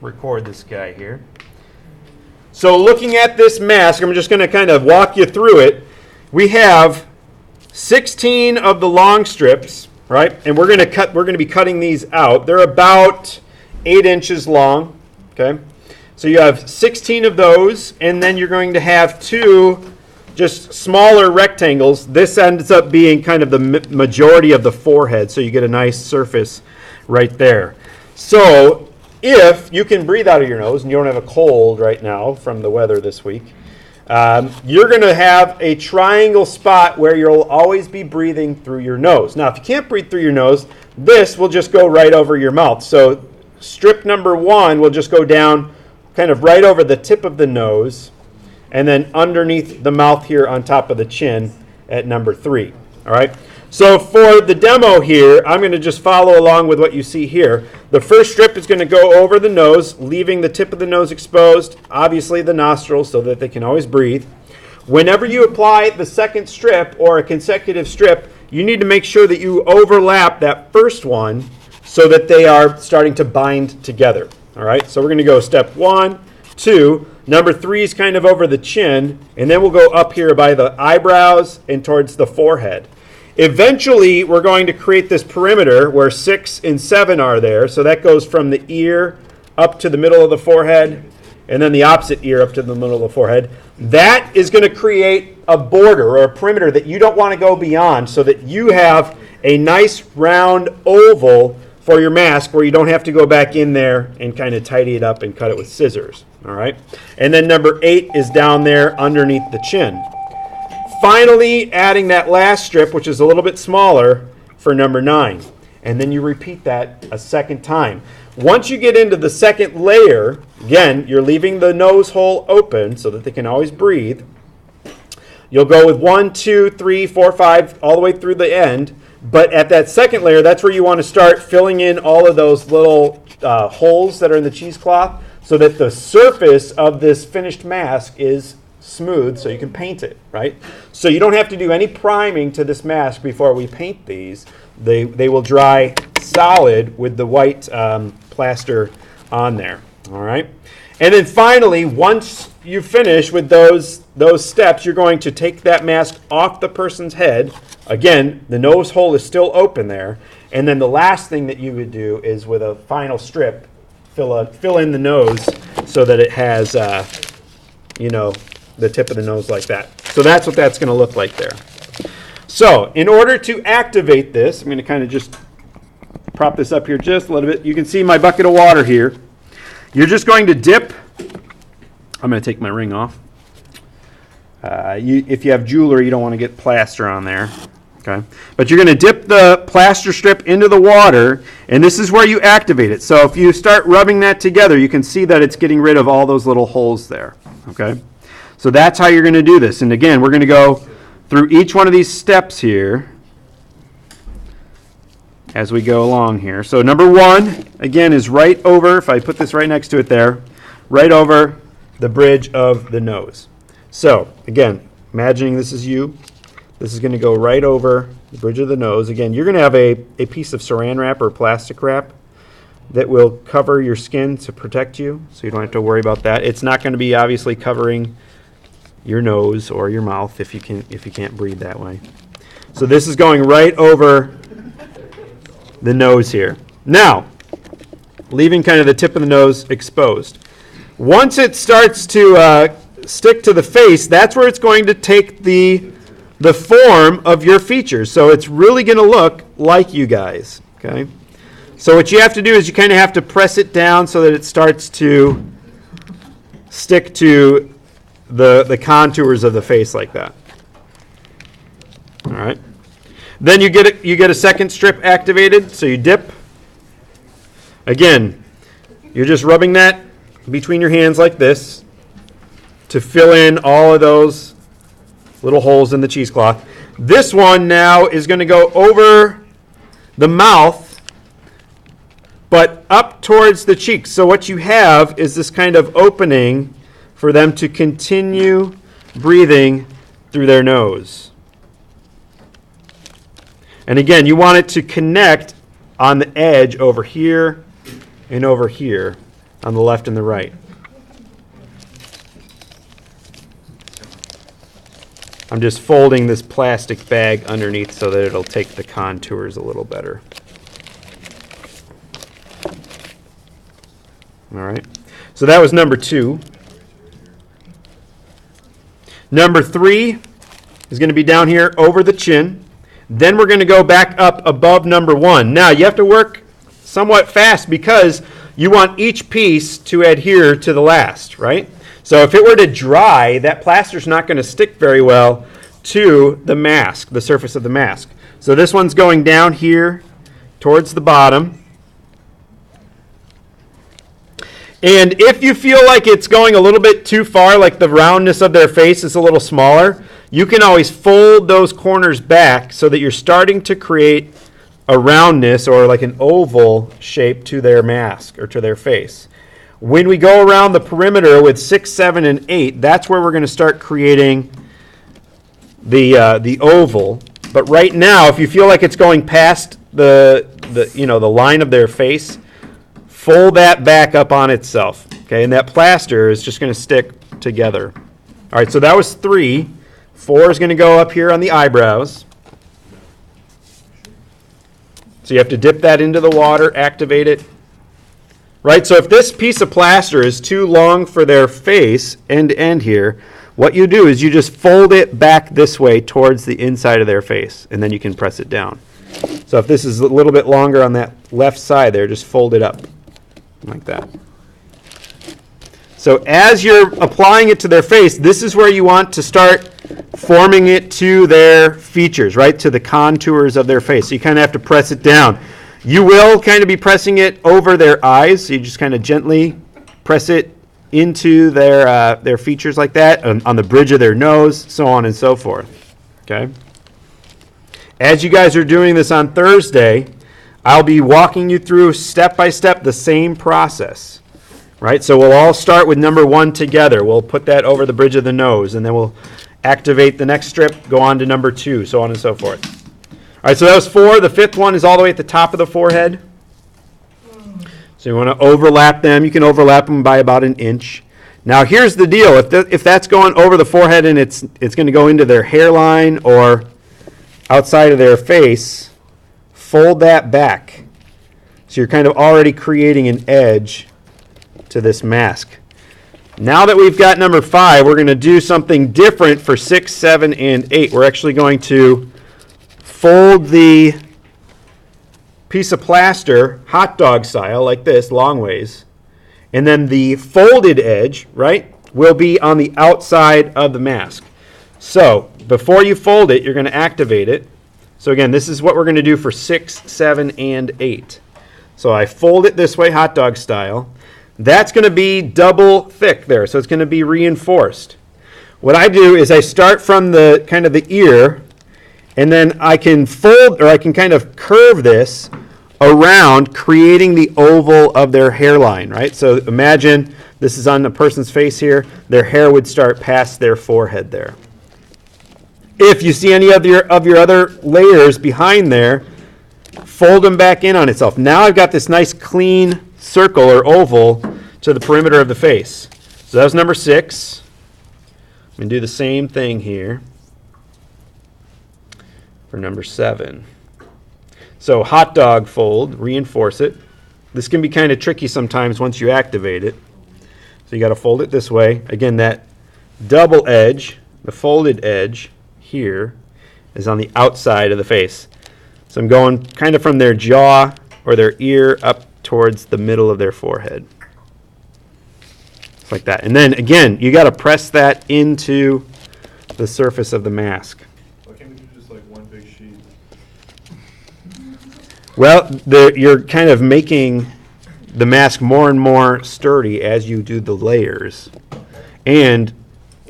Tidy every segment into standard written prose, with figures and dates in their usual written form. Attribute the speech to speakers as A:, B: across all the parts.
A: record this guy here. So looking at this mask, I'm just going to kind of walk you through it. We have 16 of the long strips, right? And we're going to be cutting these out. They're about 8 inches long, okay? So you have 16 of those, and then you're going to have 2 just smaller rectangles. This ends up being kind of the majority of the forehead, so you get a nice surface right there. So if you can breathe out of your nose and you don't have a cold right now from the weather this week, you're going to have a triangle spot where you'll always be breathing through your nose. Now, if you can't breathe through your nose, this will just go right over your mouth. So strip number 1 will just go down kind of right over the tip of the nose and then underneath the mouth here on top of the chin at number 3. All right. So for the demo here, I'm going to just follow along with what you see here. The first strip is going to go over the nose, leaving the tip of the nose exposed, obviously the nostrils, so that they can always breathe. Whenever you apply the second strip or a consecutive strip, you need to make sure that you overlap that first one so that they are starting to bind together. All right, so we're going to go step 1, 2. Number 3 is kind of over the chin, and then we'll go up here by the eyebrows and towards the forehead. Eventually, we're going to create this perimeter where 6 and 7 are there. So that goes from the ear up to the middle of the forehead, and then the opposite ear up to the middle of the forehead. That is going to create a border or a perimeter that you don't want to go beyond, so that you have a nice round oval for your mask where you don't have to go back in there and kind of tidy it up and cut it with scissors. All right. And then number 8 is down there underneath the chin. Finally, adding that last strip, which is a little bit smaller, for number 9. And then you repeat that a second time. Once you get into the second layer, again, you're leaving the nose hole open so that they can always breathe. You'll go with 1, 2, 3, 4, 5, all the way through the end. But at that second layer, that's where you want to start filling in all of those little holes that are in the cheesecloth so that the surface of this finished mask is smooth so you can paint it, right? So you don't have to do any priming to this mask before we paint these. They will dry solid with the white plaster on there, all right? And then finally, once you finish with those steps, you're going to take that mask off the person's head. Again, the nose hole is still open there. And then the last thing that you would do is with a final strip, fill in the nose so that it has, the tip of the nose like that. So that's what that's going to look like there. So in order to activate this, I'm going to kind of just prop this up here just a little bit. You can see my bucket of water here. You're just going to dip. I'm going to take my ring off. If you have jewelry, you don't want to get plaster on there. Okay, but you're going to dip the plaster strip into the water, and this is where you activate it. So if you start rubbing that together, you can see that it's getting rid of all those little holes there. Okay. So that's how you're going to do this. And again, we're going to go through each one of these steps here as we go along here. So number 1, again, is right over, if I put this right next to it there, right over the bridge of the nose. So again, imagining this is you. This is going to go right over the bridge of the nose. Again, you're going to have a piece of saran wrap or plastic wrap that will cover your skin to protect you, so you don't have to worry about that. It's not going to be obviously covering your nose or your mouth if you can't breathe that way. So this is going right over the nose here. Now, leaving kind of the tip of the nose exposed. Once it starts to stick to the face, that's where it's going to take the form of your features. So it's really going to look like you guys. Okay. So what you have to do is you kind of have to press it down so that it starts to stick to the contours of the face like that. All right. Then you get a second strip activated. So you dip. Again, you're just rubbing that between your hands like this to fill in all of those little holes in the cheesecloth. This one now is going to go over the mouth, but up towards the cheeks. So what you have is this kind of opening for them to continue breathing through their nose. And again, you want it to connect on the edge over here and over here on the left and the right. I'm just folding this plastic bag underneath so that it'll take the contours a little better. All right, so that was number 2. Number 3 is going to be down here over the chin. Then we're going to go back up above number 1. Now, you have to work somewhat fast because you want each piece to adhere to the last, right? So if it were to dry, that plaster's not going to stick very well to the mask, the surface of the mask. So this one's going down here towards the bottom. And if you feel like it's going a little bit too far, like the roundness of their face is a little smaller, you can always fold those corners back so that you're starting to create a roundness or like an oval shape to their mask or to their face. When we go around the perimeter with 6, 7, and 8, that's where we're going to start creating the oval. But right now, if you feel like it's going past the line of their face, fold that back up on itself, okay? And that plaster is just going to stick together. All right, so that was 3. 4 is going to go up here on the eyebrows. So you have to dip that into the water, activate it. Right, so if this piece of plaster is too long for their face, end to end here, what you do is you just fold it back this way towards the inside of their face, and then you can press it down. So if this is a little bit longer on that left side there, just fold it up like that. So as you're applying it to their face, this is where you want to start forming it to their features, right, to the contours of their face. So you kind of have to press it down. You will kind of be pressing it over their eyes, so you just kind of gently press it into their features like that, on the bridge of their nose, so on and so forth. Okay. As you guys are doing this on Thursday, I'll be walking you through step by step the same process. Right? So we'll all start with number 1 together. We'll put that over the bridge of the nose, and then we'll activate the next strip, go on to number 2, so on and so forth. All right, so that was 4. The 5th one is all the way at the top of the forehead. So you want to overlap them. You can overlap them by about 1 inch. Now here's the deal. If that's going over the forehead and it's going to go into their hairline or outside of their face, fold that back. So you're kind of already creating an edge to this mask. Now that we've got number 5, we're going to do something different for 6, 7, and 8. We're actually going to fold the piece of plaster hot dog style like this, long ways, and then the folded edge, right, will be on the outside of the mask. So before you fold it, you're going to activate it. So again, this is what we're going to do for 6, 7, and 8. So I fold it this way, hot dog style. That's going to be double thick there, so it's going to be reinforced. What I do is I start from the kind of the ear, and then I can fold, or I can kind of curve this around, creating the oval of their hairline, right? So imagine this is on the person's face here. Their hair would start past their forehead there. If you see any of your other layers behind there, fold them back in on itself. Now I've got this nice clean circle or oval to the perimeter of the face. So that was number 6. I'm going to do the same thing here for number 7. So hot dog fold, reinforce it. This can be kind of tricky sometimes once you activate it. So you got to fold it this way. Again, that double edge, the folded edge here, is on the outside of the face. So I'm going kind of from their jaw or their ear up towards the middle of their forehead. Just like that. And then again, you got to press that into the surface of the mask.
B: Why can't we do just like one big sheet?
A: Well, you're kind of making the mask more and more sturdy as you do the layers. And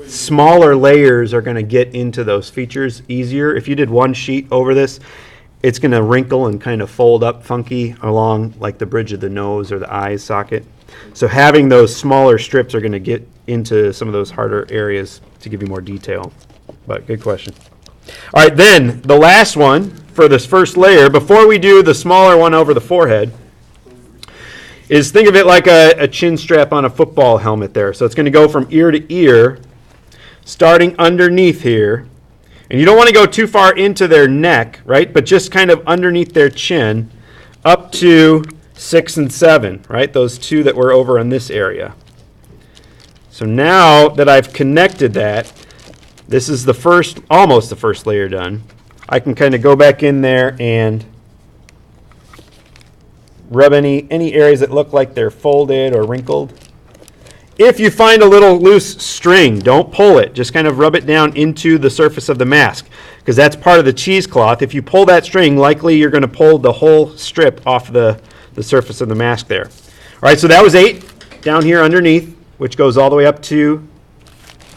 A: smaller layers are going to get into those features easier. If you did one sheet over this, it's going to wrinkle and kind of fold up funky along like the bridge of the nose or the eye socket. So having those smaller strips are going to get into some of those harder areas to give you more detail. But good question. All right, then the last one for this first layer, before we do the smaller one over the forehead, is think of it like a chin strap on a football helmet there. So it's going to go from ear to ear, starting underneath here. And you don't want to go too far into their neck, right? But just kind of underneath their chin up to 6 and 7, right? Those two that were over in this area. So now that I've connected that, this is the first, almost the first layer done. I can kind of go back in there and rub any areas that look like they're folded or wrinkled. If you find a little loose string, don't pull it. Just kind of rub it down into the surface of the mask, because that's part of the cheesecloth. If you pull that string, likely you're going to pull the whole strip off the surface of the mask there. All right, so that was 8 down here underneath, which goes all the way up to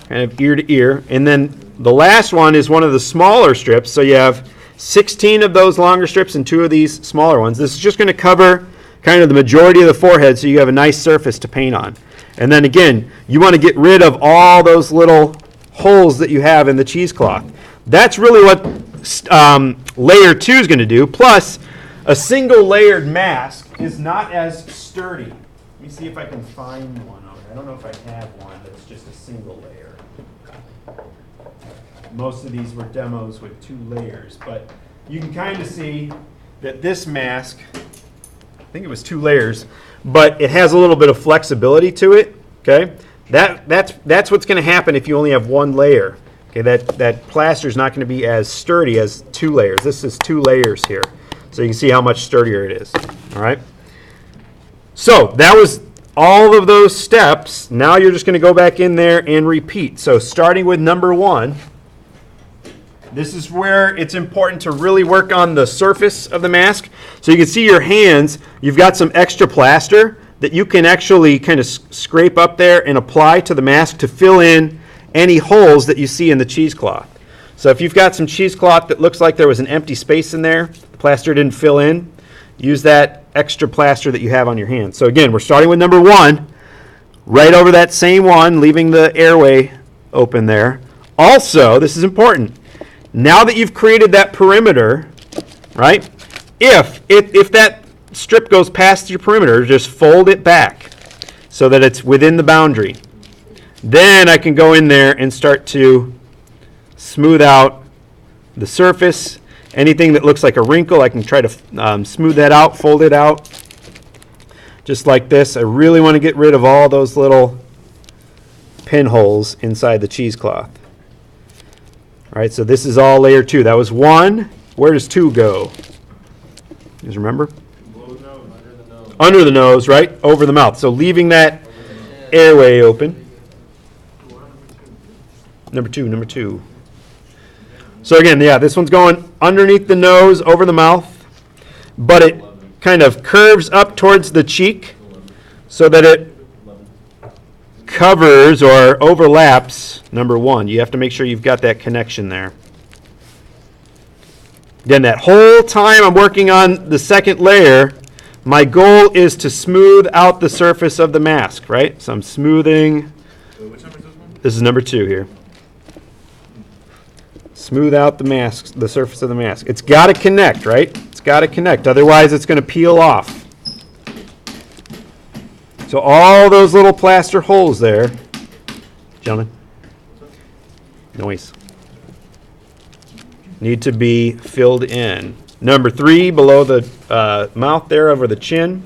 A: kind of ear to ear. And then the last one is one of the smaller strips. So you have 16 of those longer strips and 2 of these smaller ones. This is just going to cover kind of the majority of the forehead, so you have a nice surface to paint on. And then again, you want to get rid of all those little holes that you have in the cheesecloth. That's really what layer 2 is going to do. Plus, a single layered mask is not as sturdy. Let me see if I can find one. I don't know if I have one that's just a single layer. Most of these were demos with 2 layers, but you can kind of see that this mask, I think it was 2 layers, but it has a little bit of flexibility to it. Okay, that's what's going to happen if you only have 1 layer. Okay, that plaster is not going to be as sturdy as 2 layers. This is 2 layers here, so you can see how much sturdier it is. All right. So that was all of those steps. Now you're just going to go back in there and repeat. So starting with number 1. This is where it's important to really work on the surface of the mask. So you can see your hands, you've got some extra plaster that you can actually kind of scrape up there and apply to the mask to fill in any holes that you see in the cheesecloth. So if you've got some cheesecloth that looks like there was an empty space in there, the plaster didn't fill in, use that extra plaster that you have on your hand. So again, we're starting with number 1, right over that same one, leaving the airway open there. Also, this is important. Now that you've created that perimeter, right, if that strip goes past your perimeter, just fold it back so that it's within the boundary. Then I can go in there and start to smooth out the surface. Anything that looks like a wrinkle, I can try to smooth that out, fold it out, just like this. I really want to get rid of all those little pinholes inside the cheesecloth. All right, so this is all layer 2. That was 1. Where does 2 go? You guys remember?
B: Below the nose, under the nose.
A: Under the nose, right? Over the mouth. So leaving that airway open. Number 2. So again, yeah, this one's going underneath the nose, over the mouth, but it kind of curves up towards the cheek so that it covers or overlaps number 1. You have to make sure you've got that connection there. Then that whole time I'm working on the second layer, my goal is to smooth out the surface of the mask, right? So I'm smoothing.
B: Which number is this one?
A: This is number 2 here. Smooth out the mask, the surface of the mask. It's got to connect, right? It's got to connect. Otherwise, it's going to peel off. So all those little plaster holes there, gentlemen, noise, need to be filled in. Number 3, below the mouth there, over the chin.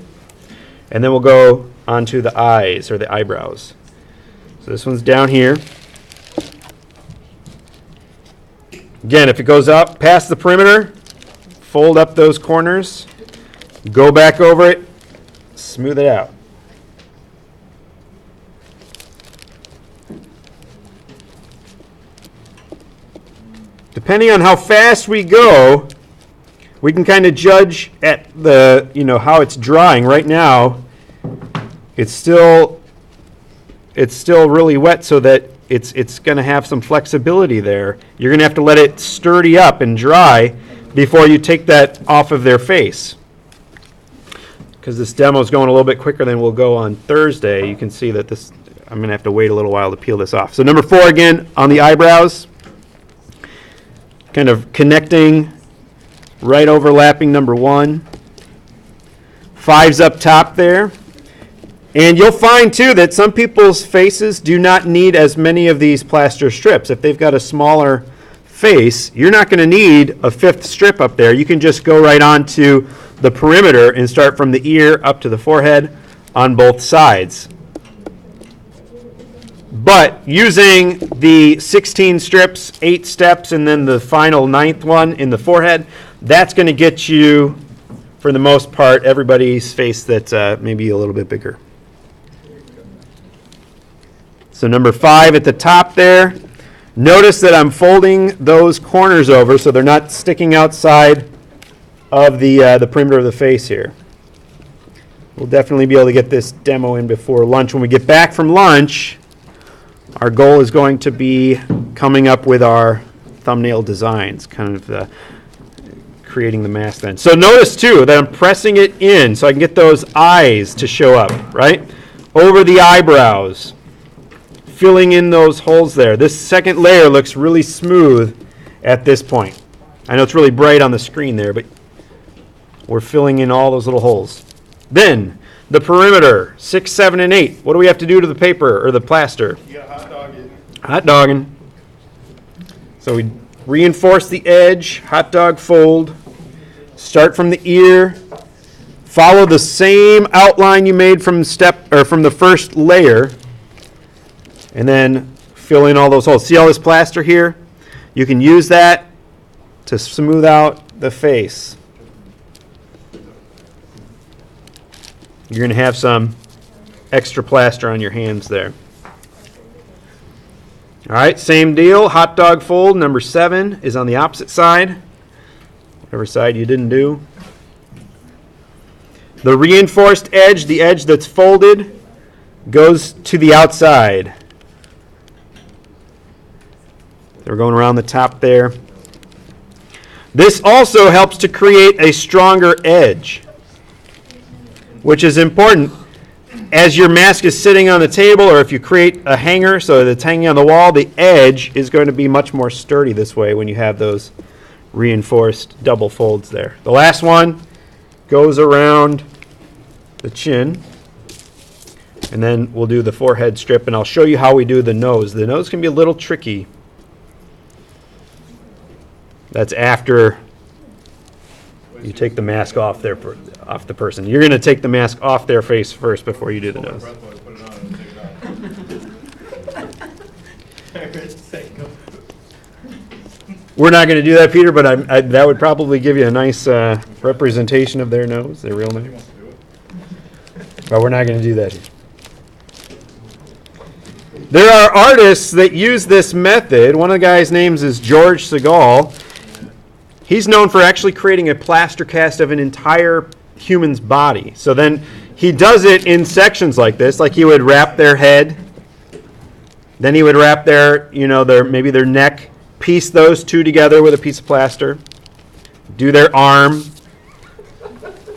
A: And then we'll go onto the eyes or the eyebrows. So this one's down here. Again, if it goes up past the perimeter, fold up those corners, go back over it, smooth it out. Depending on how fast we go, we can kind of judge at the, how it's drying. Right now, it's still really wet, so that it's going to have some flexibility there. You're going to have to let it sturdy up and dry before you take that off of their face. Because this demo is going a little bit quicker than we'll go on Thursday, you can see that I'm going to have to wait a little while to peel this off. So number 4 again on the eyebrows, kind of connecting, right overlapping number 1. 5's up top there. And you'll find too that some people's faces do not need as many of these plaster strips. If they've got a smaller face, you're not going to need a 5th strip up there. You can just go right onto the perimeter and start from the ear up to the forehead on both sides. But using the 16 strips, 8 steps, and then the final 9th one in the forehead, that's going to get you, for the most part, everybody's face that's maybe a little bit bigger. So number 5 at the top there, notice that I'm folding those corners over so they're not sticking outside of the perimeter of the face here. We'll definitely be able to get this demo in before lunch. When we get back from lunch, our goal is going to be coming up with our thumbnail designs, kind of creating the mask then. So notice too that I'm pressing it in so I can get those eyes to show up, right? Over the eyebrows, filling in those holes there. This second layer looks really smooth at this point. I know it's really bright on the screen there, but we're filling in all those little holes. Then, the perimeter, 6, 7, and 8. What do we have to do to the paper or the plaster?
B: You got hot dog it.
A: Hot dogging. So we reinforce the edge, hot dog fold, start from the ear, follow the same outline you made from the first layer, and then fill in all those holes. See all this plaster here? You can use that to smooth out the face. You're going to have some extra plaster on your hands there. All right, same deal. Hot dog fold, number 7 is on the opposite side. Whatever side you didn't do. The reinforced edge, the edge that's folded, goes to the outside. We're going around the top there. This also helps to create a stronger edge, which is important. As your mask is sitting on the table, or if you create a hanger so that it's hanging on the wall, the edge is going to be much more sturdy this way when you have those reinforced double folds there. The last one goes around the chin, and then we'll do the forehead strip, and I'll show you how we do the nose. The nose can be a little tricky. That's after you take the mask off off the person. You're going to take the mask off their face first before you do the nose. We're not going to do that, Peter, but that would probably give you a nice representation of their nose, their real nose. But we're not going to do that here. There are artists that use this method. One of the guys' names is George Segal. He's known for actually creating a plaster cast of an entire human's body. So then he does it in sections like this, like he would wrap their head, then he would wrap their neck, piece those two together with a piece of plaster, do their arm,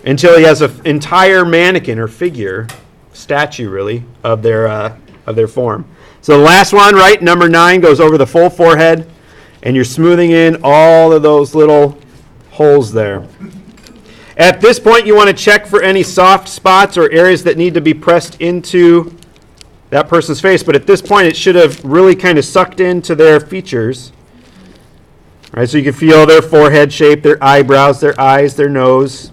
A: until he has an entire mannequin or figure, statue really, of their form. So the last one, right, number 9, goes over the full forehead, and you're smoothing in all of those little holes there. At this point, you want to check for any soft spots or areas that need to be pressed into that person's face. But at this point, it should have really kind of sucked into their features. Right, so you can feel their forehead shape, their eyebrows, their eyes, their nose.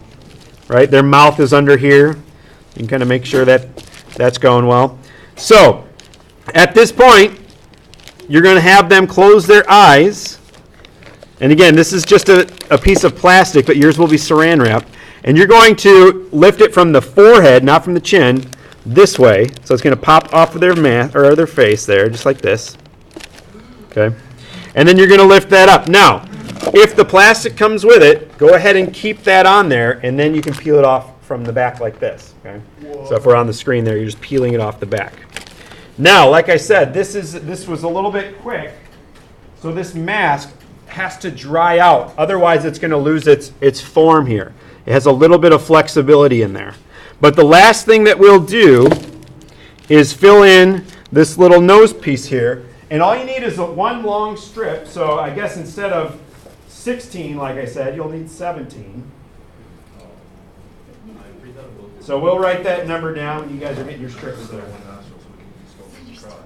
A: Right, their mouth is under here. You can kind of make sure that that's going well. So, at this point, you're going to have them close their eyes. And again, this is just a piece of plastic, but yours will be saran wrap. And you're going to lift it from the forehead, not from the chin, this way. So it's going to pop off of their their face there, just like this. Okay. And then you're going to lift that up. Now, if the plastic comes with it, go ahead and keep that on there, and then you can peel it off from the back like this. Okay. So if we're on the screen there, you're just peeling it off the back. Now, like I said, this was a little bit quick, so this mask has to dry out. Otherwise, it's going to lose its form here. It has a little bit of flexibility in there. But the last thing that we'll do is fill in this little nose piece here. And all you need is one long strip. So I guess instead of 16, like I said, you'll need 17. So we'll write that number down. You guys are getting your strips there.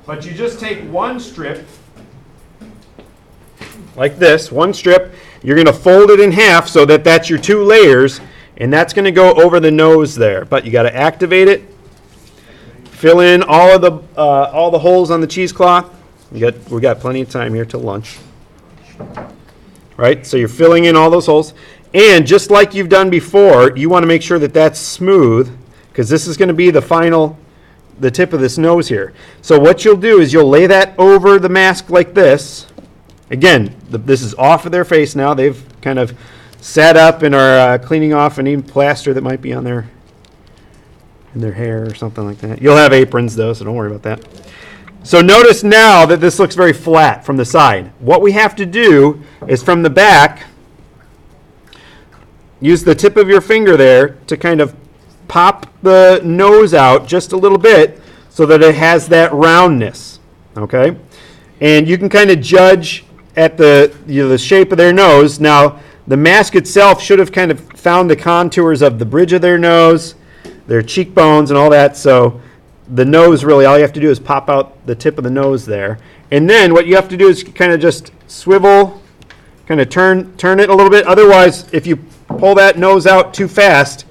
A: But you just take one strip, like this, one strip. You're going to fold it in half so that that's your 2 layers, and that's going to go over the nose there. But you got to activate it. Fill in all the holes on the cheesecloth. We got plenty of time here till lunch. Right? So you're filling in all those holes. And just like you've done before, you want to make sure that that's smooth, because this is going to be the tip of this nose here. So what you'll do is you'll lay that over the mask like this. Again, this is off of their face now. They've kind of sat up and are cleaning off any plaster that might be on in their hair or something like that. You'll have aprons though, so don't worry about that. So notice now that this looks very flat from the side. What we have to do is from the back, use the tip of your finger there to kind of pop the nose out just a little bit so that it has that roundness, okay? And you can kind of judge at the shape of their nose. Now, the mask itself should have kind of found the contours of the bridge of their nose, their cheekbones and all that. So the nose, really, all you have to do is pop out the tip of the nose there. And then what you have to do is kind of just swivel, kind of turn it a little bit. Otherwise, if you pull that nose out too fast,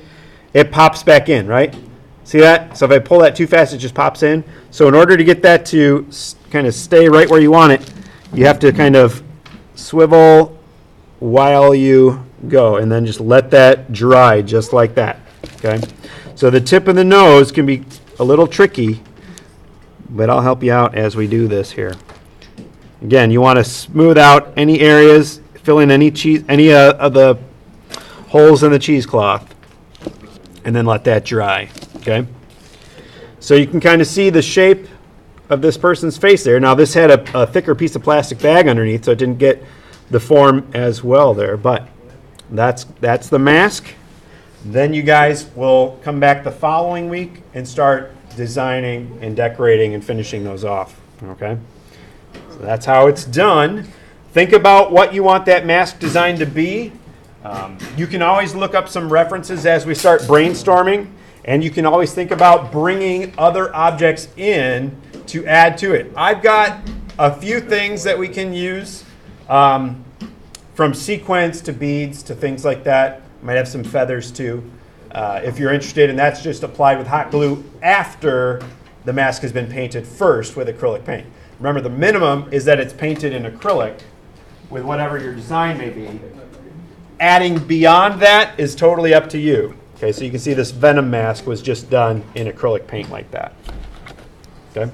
A: it pops back in, right? See that? So if I pull that too fast, it just pops in. So in order to get that to kind of stay right where you want it, you have to kind of swivel while you go, and then just let that dry just like that, okay? So the tip of the nose can be a little tricky, but I'll help you out as we do this here. Again, you want to smooth out any areas, fill in any of the holes in the cheesecloth, and then let that dry, okay? So you can kind of see the shape of this person's face there. Now this had a thicker piece of plastic bag underneath, so it didn't get the form as well there, but that's the mask. Then you guys will come back the following week and start designing and decorating and finishing those off, okay? So that's how it's done. Think about what you want that mask design to be. You can always look up some references as we start brainstorming, and you can always think about bringing other objects in to add to it. I've got a few things that we can use, from sequins to beads to things like that. Might have some feathers too, if you're interested, and that's just applied with hot glue after the mask has been painted first with acrylic paint. Remember, the minimum is that it's painted in acrylic with whatever your design may be. Adding beyond that is totally up to you. Okay, so you can see this Venom mask was just done in acrylic paint like that. Okay.